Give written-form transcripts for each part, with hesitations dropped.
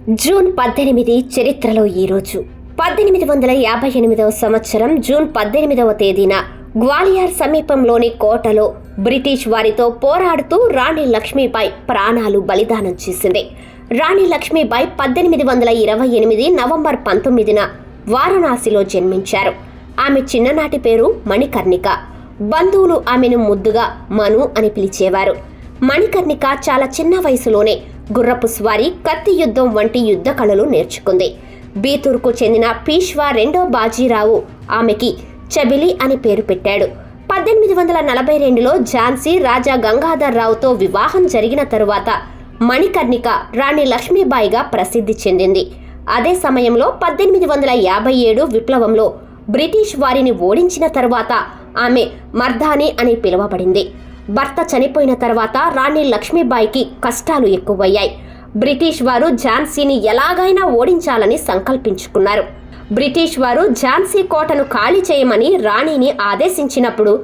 June 18 చరిత్రలో ఈరోజు 1858వ సంవత్సరం జూన్ 18వ తేదీన గ్వాలియర్ సమీపంలోని కోటలో బ్రిటిష్ వారితో పోరాడుతూ రాణి లక్ష్మీబాయి ప్రాణాలు బలిదానం చేసింది. రాణి లక్ష్మీబాయి 1828 నవంబర్ 19న వారణాసిలో జన్మించారు. ఆమె చిన్ననాటి పేరు మణికర్ణిక. బంధువులు ఆమెను ముద్దుగా మను అని పిలిచేవారు. మణికర్ణిక చాలా చిన్న వయసులోనే గుర్రపు స్వారీ, కత్తి యుద్ధం వంటి యుద్ధ కళలు నేర్చుకుంది. బీతూర్కు చెందిన పీష్వా రెండో బాజీరావు ఆమెకి చబిలి అని పేరు పెట్టాడు. 1842లో ఝాన్సీ రాజా గంగాధర్ రావుతో వివాహం జరిగిన తరువాత మణికర్ణిక రాణి లక్ష్మీబాయిగా ప్రసిద్ధి చెందింది. అదే సమయంలో 1857 విప్లవంలో బ్రిటిష్ వారిని ఓడించిన తరువాత ఆమె మర్దాని అని పిలువబడింది. భర్త చనిపోయిన తర్వాత రాణి లక్ష్మీబాయికి కష్టాలు ఎక్కువయ్యాయి. బ్రిటిష్ వారు ఝాన్సీని ఎలాగైనా ఓడించాలని సంకల్పించుకున్నారు. బ్రిటిష్ వారు ఝాన్సీ కోటను ఖాళీ చేయమని రాణిని ఆదేశించినప్పుడు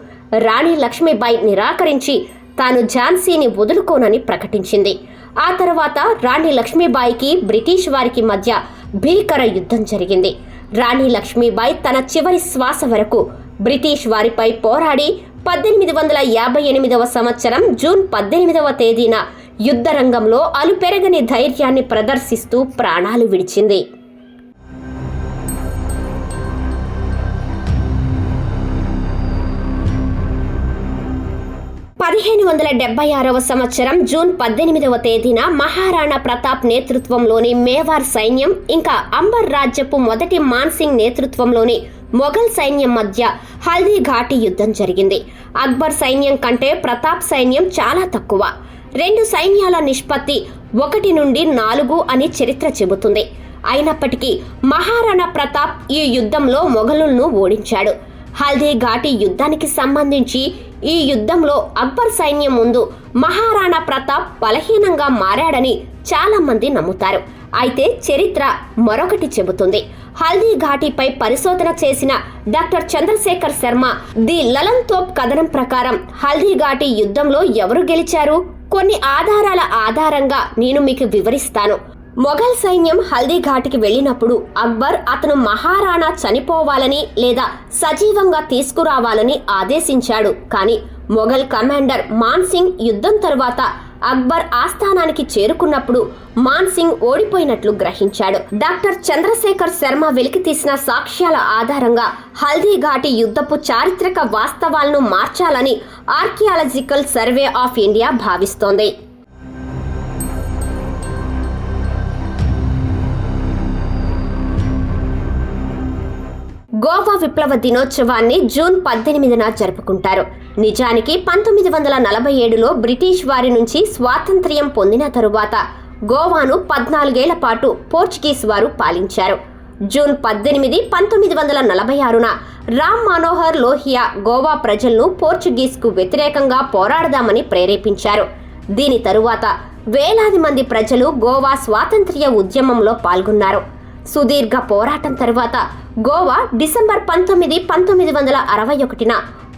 రాణి లక్ష్మీబాయి నిరాకరించి తాను ఝాన్సీని వదులుకోనని ప్రకటించింది. ఆ తర్వాత రాణి లక్ష్మీబాయికి బ్రిటిష్ వారికి మధ్య భీకర యుద్ధం జరిగింది. రాణి లక్ష్మీబాయి తన చివరి శ్వాస వరకు బ్రిటిష్ వారిపై పోరాడి 1858వ సంవత్సరం జూన్ 18వ తేదీన యుద్ధరంగంలో అలుపెరగని ధైర్యాన్ని ప్రదర్శిస్తూ ప్రాణాలు విడిచింది. 1576వ సంవత్సరం జూన్ 18వ తేదీన మహారాణా ప్రతాప్ నేతృత్వంలోని మేవార్ సైన్యం ఇంకా అంబర్ రాజ్యపు మొదటి మాన్సింగ్ నేతృత్వంలోని మొఘల్ సైన్యం మధ్య హల్దీ ఘాటి యుద్ధం జరిగింది. అక్బర్ సైన్యం కంటే ప్రతాప్ సైన్యం చాలా తక్కువ. రెండు సైన్యాల నిష్పత్తి 1:4 అని చరిత్ర చెబుతుంది. అయినప్పటికీ మహారాణా ప్రతాప్ ఈ యుద్ధంలో మొఘలులను ఓడించాడు. హల్దీ ఘాటి యుద్ధానికి సంబంధించి ఈ యుద్ధంలో అక్బర్ సైన్యం ముందు మహారాణా ప్రతాప్ బలహీనంగా మారాడని చాలా మంది నమ్ముతారు. అయితే చరిత్ర మరొకటి చెబుతుంది. హల్దీ ఘాటిపై పరిశోధన చేసిన డాక్టర్ చంద్రశేఖర్ శర్మ ది లలన్ తోప్ కథనం ప్రకారం హల్దీ ఘాటి యుద్ధంలో ఎవరు గెలిచారు? కొన్ని ఆధారాల ఆధారంగా నేను మీకు వివరిస్తాను. మొఘల్ సైన్యం హల్దీ ఘాటికి వెళ్ళినప్పుడు అక్బర్ అతను మహారాణా చనిపోవాలని లేదా సజీవంగా తీసుకురావాలని ఆదేశించాడు. కానీ మొఘల్ కమాండర్ మాన్సింగ్ యుద్ధం తరువాత అక్బర్ ఆస్థానానికి చేరుకున్నప్పుడు మాన్సింగ్ ఓడిపోయినట్లు గ్రహించాడు. డాక్టర్ చంద్రశేఖర్ శర్మ వెలికితీసిన సాక్ష్యాల ఆధారంగా హల్దీ ఘాటి యుద్ధపు చారిత్రక వాస్తవాలను మార్చాలని ఆర్కియాలజికల్ సర్వే ఆఫ్ ఇండియా భావిస్తోంది. గోవా విప్లవ దినోత్సవాన్ని జూన్ 18న జరుపుకుంటారు. నిజానికి 1947లో బ్రిటిష్ వారి నుంచి స్వాతంత్ర్యం పొందిన తరువాత గోవాను 14 ఏళ్ల పాటు పోర్చుగీస్ వారు పాలించారు. జూన్ 18, 1946న రామ్ మనోహర్ లోహియా గోవా ప్రజలను పోర్చుగీస్కు వ్యతిరేకంగా పోరాడదామని ప్రేరేపించారు. దీని తరువాత వేలాది మంది ప్రజలు గోవా స్వాతంత్ర్య ఉద్యమంలో పాల్గొన్నారు. సుదీర్ఘ పోరాటం తరువాత గోవా డిసెంబర్ 19, 1961న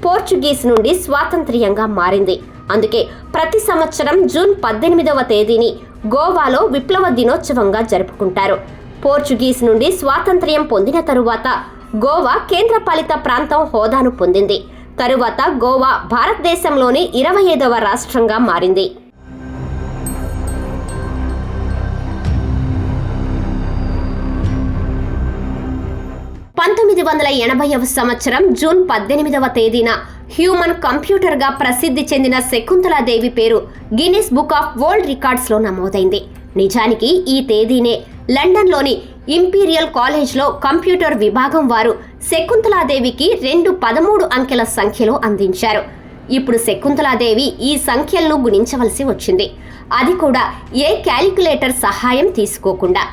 పోర్చుగీస్ నుండి స్వాతంత్ర్యంగా మారింది. అందుకే ప్రతి సంవత్సరం జూన్ 18వ తేదీని గోవాలో విప్లవ దినోత్సవంగా జరుపుకుంటారు. పోర్చుగీస్ నుండి స్వాతంత్ర్యం పొందిన తరువాత గోవా కేంద్రపాలిత ప్రాంతం హోదాను పొందింది. తరువాత గోవా భారతదేశంలోని 25వ రాష్ట్రంగా మారింది. 1980వ సంవత్సరం జూన్ 18వ తేదీన హ్యూమన్ కంప్యూటర్గా ప్రసిద్ధి చెందిన శకుంతలాదేవి పేరు గిన్నిస్ బుక్ ఆఫ్ వరల్డ్ రికార్డ్స్లో నమోదైంది. నిజానికి ఈ తేదీనే లండన్లోని ఇంపీరియల్ కాలేజ్లో కంప్యూటర్ విభాగం వారు శకుంతలాదేవికి 2 13 అంకెల సంఖ్యలో అందించారు. ఇప్పుడు శకుంతలాదేవి ఈ సంఖ్యలను గుణించవలసి వచ్చింది. అది కూడా ఏ క్యాలిక్యులేటర్ సహాయం తీసుకోకుండా.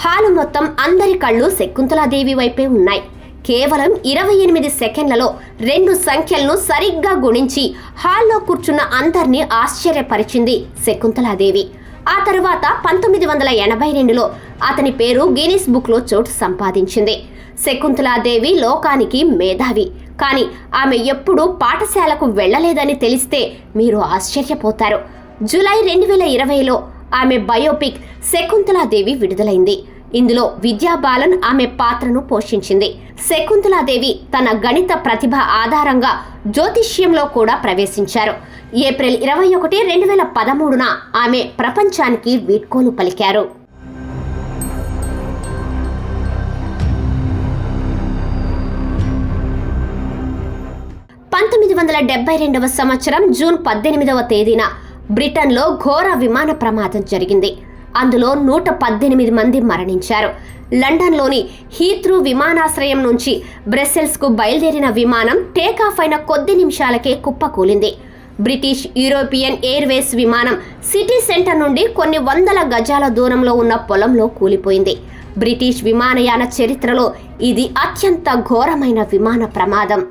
హాలు మొత్తం అందరి కళ్ళు శకుంతలాదేవి వైపే ఉన్నాయి. కేవలం 28 సెకండ్లలో 2 సంఖ్యలను సరిగ్గా గుణించి హాల్లో కూర్చున్న అందరినీ ఆశ్చర్యపరిచింది శకుంతలాదేవి. ఆ తరువాత 1982లో అతని పేరు గిన్నిస్ బుక్లో చోటు సంపాదించింది. శకుంతలాదేవి లోకానికి మేధావి. కానీ ఆమె ఎప్పుడూ పాఠశాలకు వెళ్లలేదని తెలిస్తే మీరు ఆశ్చర్యపోతారు. జూలై 2020లో ఆమె బయోపిక్ శకుంతలాదేవి విడుదలైంది. ఇందులో విద్యా బాలన్ ఆమె పాత్రను పోషించింది. శకుంతలాదేవి తన గణిత ప్రతిభ ఆధారంగా జ్యోతిష్యంలో కూడా ప్రవేశించారు. ఏప్రిల్ 21, 2013న ఆమె ప్రపంచానికి వీడ్కోలు పలికారు. 1972వ సంవత్సరం జూన్ 18వ తేదీన బ్రిటన్లో ఘోర విమాన ప్రమాదం జరిగింది. అందులో 118 మంది మరణించారు. లండన్లోని హీత్రూ విమానాశ్రయం నుంచి బ్రసెల్స్కు బయలుదేరిన విమానం టేకాఫ్ అయిన కొద్ది నిమిషాలకే కుప్పకూలింది. బ్రిటిష్ యూరోపియన్ ఎయిర్వేస్ విమానం సిటీ సెంటర్ నుండి కొన్ని వందల గజాల దూరంలో ఉన్న పొలంలో కూలిపోయింది. బ్రిటిష్ విమానయాన చరిత్రలో ఇది అత్యంత ఘోరమైన విమాన ప్రమాదం.